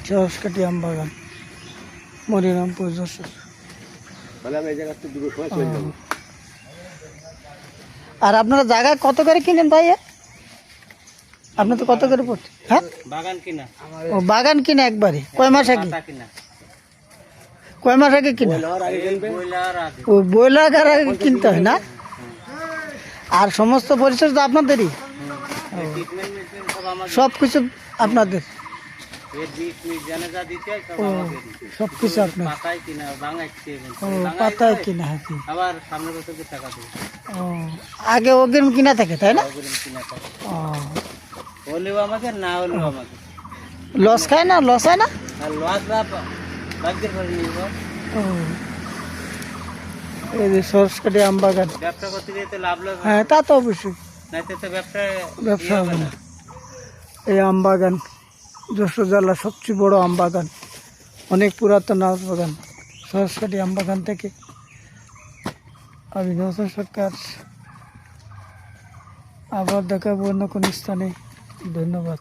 সরসকাটি আম বাগান, মনিরামপুর, যশোর। আর আপনারা জায়গা কত করে কিনেন ভাই? আপনি তো কত করে পড়ছে? হ্যাঁ, বাগান কিনা। ও বাগান কিনা একবারে? কয় মাস আগে? কয় মাস আগে কিনা? ও ব্রয়লার আগে কিনতে হয় না? আর সমস্ত পরিচর্যা আপনাদেরই? সব কিছু আপনাদের? ও সব কিছু আপনার? ও পাতায় কিনা হাতি। ও আগে অগ্রিম কিনা থাকে তাই না? ও হলেও আমাকে, না হলেও আমাকে। লস খায় না? লস হয় না? আর লসরা ভাগ্যের পরে নিব। ও এই যে সরসকাটি আম বাগান। ব্যবসা করতে গিয়ে তো লাভ লস। হ্যাঁ, তা তো অবশ্যই, নাইতে তো ব্যবসা হবে না। এই আম বাগান যশোর জেলার সবচেয়ে বড় আম বাগান, অনেক পুরাতন আম বাগান। সরসকাটি আম বাগান থেকে আমি নজর সরকার। আবার দেখাবো অন্য কোনো স্থানে। ধন্যবাদ।